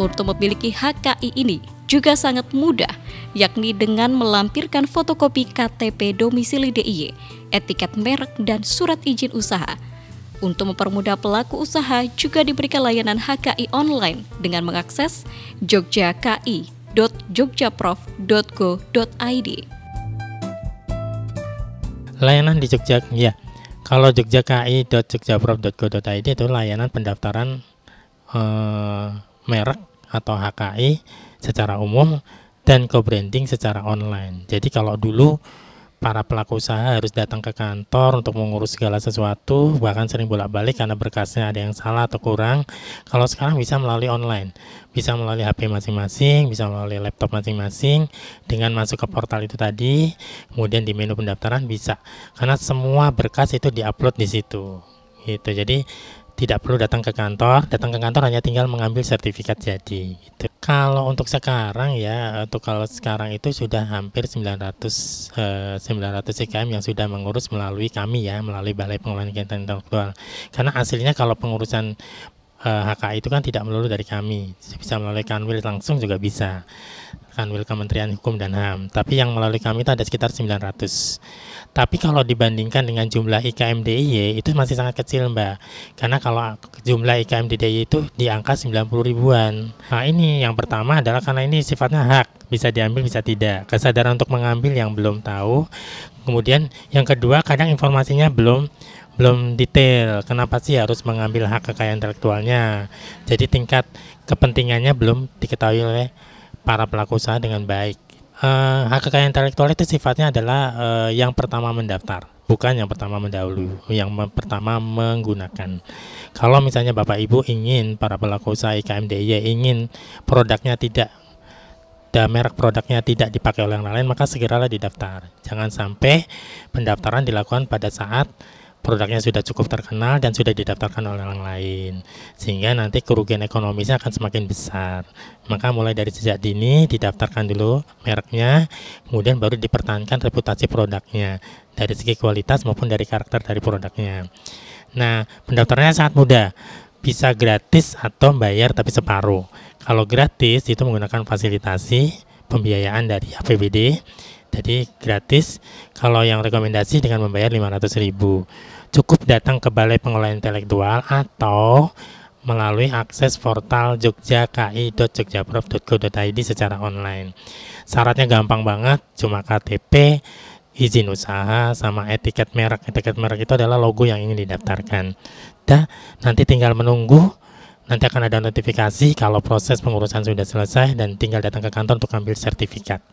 untuk memiliki HKI ini juga sangat mudah, yakni dengan melampirkan fotokopi KTP domisili DIY, etiket merek, dan surat izin usaha. Untuk mempermudah pelaku usaha juga diberikan layanan HKI online dengan mengakses jogjaki.jogjaprof.go.id. Layanan di Jogja, ya. Kalau jogjaki.jogjaprof.go.id itu layanan pendaftaran merek atau HKI secara umum dan co-branding secara online. Jadi kalau dulu para pelaku usaha harus datang ke kantor untuk mengurus segala sesuatu, bahkan sering bolak-balik karena berkasnya ada yang salah atau kurang. Kalau sekarang bisa melalui online, bisa melalui HP masing-masing, bisa melalui laptop masing-masing, dengan masuk ke portal itu tadi, kemudian di menu pendaftaran bisa, karena semua berkas itu diupload di situ. Gitu. Jadi tidak perlu datang ke kantor hanya tinggal mengambil sertifikat jadi. Gitu. Kalau untuk sekarang ya, kalau sekarang itu sudah hampir 900 IKM yang sudah mengurus melalui kami ya, melalui Balai Pengelolaan Kekayaan Intelektual. Karena hasilnya kalau pengurusan HKI itu kan tidak melulu dari kami, bisa melalui Kanwil langsung juga bisa. Kanwil Kementerian Hukum dan HAM, tapi yang melalui kami itu ada sekitar 900. Tapi kalau dibandingkan dengan jumlah IKM DIY itu masih sangat kecil, Mbak. Karena kalau jumlah IKM DIY itu di angka 90 ribuan. Nah, ini yang pertama adalah karena ini sifatnya hak, bisa diambil bisa tidak. Kesadaran untuk mengambil yang belum tahu. Kemudian yang kedua, kadang informasinya belum detail. Kenapa sih harus mengambil hak kekayaan intelektualnya? Jadi tingkat kepentingannya belum diketahui oleh para pelaku usaha dengan baik. Hak kekayaan intelektual itu sifatnya adalah yang pertama mendaftar, bukan yang pertama mendahului, yang pertama menggunakan. Kalau misalnya Bapak Ibu ingin, para pelaku usaha IKM DIY ingin produknya tidak, merek produknya tidak dipakai oleh orang lain, maka segeralah didaftar. Jangan sampai pendaftaran dilakukan pada saat produknya sudah cukup terkenal dan sudah didaftarkan oleh orang lain, sehingga nanti kerugian ekonomisnya akan semakin besar. Maka mulai dari sejak dini didaftarkan dulu mereknya, kemudian baru dipertahankan reputasi produknya dari segi kualitas maupun dari karakter dari produknya. Nah, pendaftarannya sangat mudah, bisa gratis atau bayar tapi separuh. Kalau gratis itu menggunakan fasilitasi pembiayaan dari APBD, jadi gratis. Kalau yang rekomendasi dengan membayar 500.000. Cukup datang ke Balai Pengelolaan Intelektual atau melalui akses portal jogjaki.jogjaprof.go.id secara online. Syaratnya gampang banget, cuma KTP, izin usaha, sama etiket merek. Etiket merek itu adalah logo yang ingin didaftarkan. Nanti tinggal menunggu, nanti akan ada notifikasi kalau proses pengurusan sudah selesai dan tinggal datang ke kantor untuk ambil sertifikat.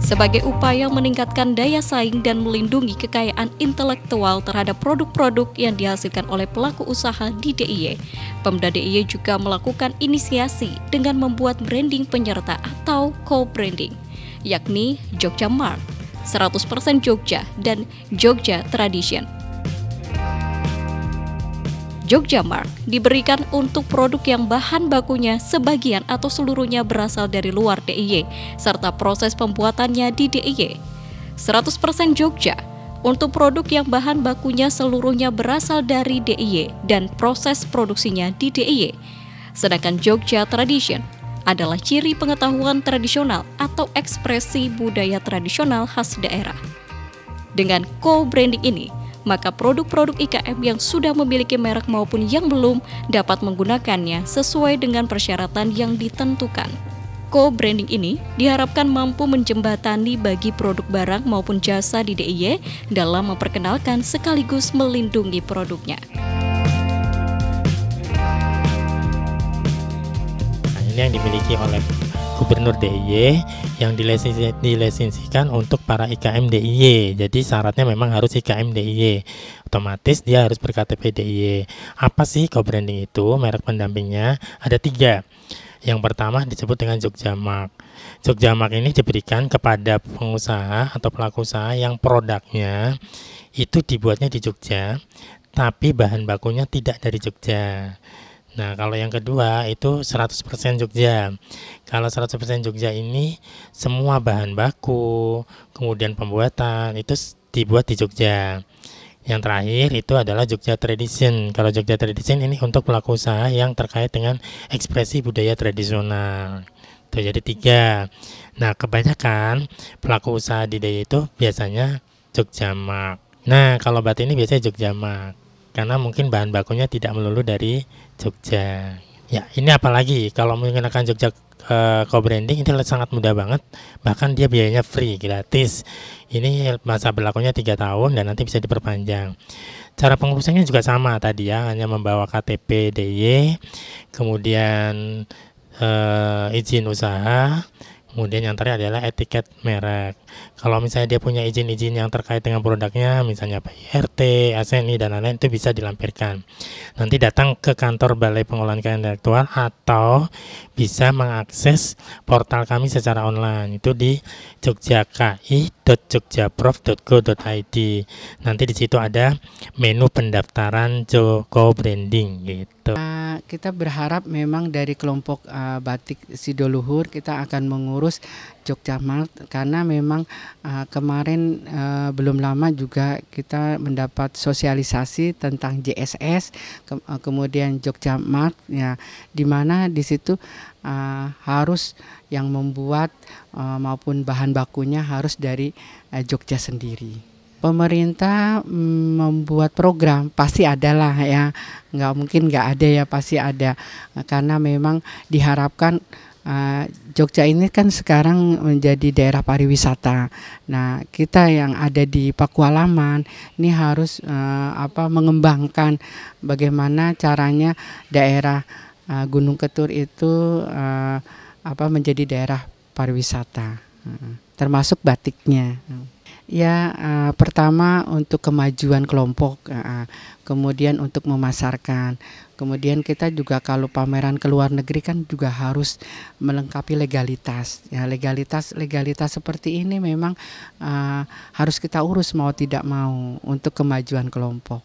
Sebagai upaya meningkatkan daya saing dan melindungi kekayaan intelektual terhadap produk-produk yang dihasilkan oleh pelaku usaha di DIY, Pemda DIY juga melakukan inisiasi dengan membuat branding penyerta atau co-branding, yakni Jogja Mark, 100% Jogja, dan Jogja Tradition. Jogja Mark diberikan untuk produk yang bahan bakunya sebagian atau seluruhnya berasal dari luar DIY, serta proses pembuatannya di DIY. 100% Jogja untuk produk yang bahan bakunya seluruhnya berasal dari DIY dan proses produksinya di DIY. Sedangkan Jogja Tradition adalah ciri pengetahuan tradisional atau ekspresi budaya tradisional khas daerah. Dengan co-branding ini, maka produk-produk IKM yang sudah memiliki merek maupun yang belum dapat menggunakannya sesuai dengan persyaratan yang ditentukan. Co-branding ini diharapkan mampu menjembatani bagi produk barang maupun jasa di DIY dalam memperkenalkan sekaligus melindungi produknya. Nah, ini yang dimiliki oleh Gubernur DIY yang dilesensikan untuk para IKM DIY. Jadi syaratnya memang harus IKM DIY. Otomatis dia harus berKTP DIY. Apa sih co-branding itu? Merek pendampingnya ada 3. Yang pertama disebut dengan Jogja Mark. Jogja Mark ini diberikan kepada pengusaha atau pelaku usaha yang produknya itu dibuatnya di Jogja, tapi bahan bakunya tidak dari Jogja. Nah, kalau yang kedua itu 100% Jogja. Kalau 100% Jogja ini semua bahan baku, kemudian pembuatan itu dibuat di Jogja. Yang terakhir itu adalah Jogja Tradition. Kalau Jogja Tradition ini untuk pelaku usaha yang terkait dengan ekspresi budaya tradisional. Tuh, jadi 3. Nah, kebanyakan pelaku usaha di DIY itu biasanya Jogja Mark. Nah, kalau batik ini biasanya Jogja Mark, karena mungkin bahan bakunya tidak melulu dari Jogja. Ya, ini apalagi kalau menggunakan Jogja co-branding ini sangat mudah banget, bahkan dia biayanya free, gratis. Ini masa berlakunya 3 tahun dan nanti bisa diperpanjang. Cara pengurusannya juga sama tadi ya, hanya membawa KTP DIY, kemudian izin usaha, kemudian yang terakhir adalah etiket merek. Kalau misalnya dia punya izin-izin yang terkait dengan produknya, misalnya PIRT, ASNI, dan lain-lain, itu bisa dilampirkan. Nanti datang ke kantor Balai Pengelolaan Kekayaan Intelektual atau bisa mengakses portal kami secara online, itu di jogjaki.jogjaprof.go.id. Nanti di situ ada menu pendaftaran co-branding gitu. Kita berharap memang dari kelompok batik Sidoluhur kita akan mengurus Jogja Mart, karena memang kemarin belum lama juga kita mendapat sosialisasi tentang JSS, kemudian Jogja Mart ya, di mana di situ harus yang membuat maupun bahan bakunya harus dari Jogja sendiri. Pemerintah membuat program pasti ada lah ya, nggak mungkin nggak ada ya, pasti ada, karena memang diharapkan Jogja ini kan sekarang menjadi daerah pariwisata. Nah, kita yang ada di Pakualaman ini harus mengembangkan bagaimana caranya daerah Gunung Ketur itu menjadi daerah pariwisata, termasuk batiknya. Ya, pertama untuk kemajuan kelompok, kemudian untuk memasarkan, kemudian kita juga kalau pameran ke luar negeri kan juga harus melengkapi legalitas. Ya, legalitas seperti ini memang harus kita urus mau tidak mau untuk kemajuan kelompok.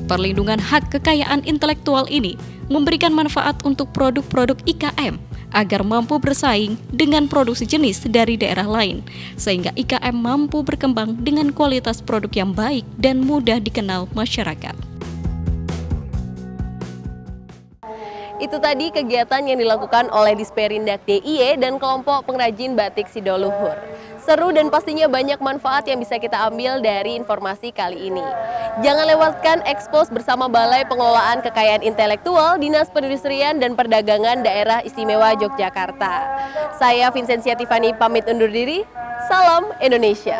Perlindungan hak kekayaan intelektual ini memberikan manfaat untuk produk-produk IKM agar mampu bersaing dengan produksi jenis dari daerah lain, sehingga IKM mampu berkembang dengan kualitas produk yang baik dan mudah dikenal masyarakat. Itu tadi kegiatan yang dilakukan oleh Disperindak DIY dan kelompok pengrajin batik Sidoluhur. Seru dan pastinya banyak manfaat yang bisa kita ambil dari informasi kali ini. Jangan lewatkan Expose bersama Balai Pengelolaan Kekayaan Intelektual Dinas Perindustrian dan Perdagangan Daerah Istimewa Yogyakarta. Saya Vincentia Tiffany pamit undur diri. Salam Indonesia.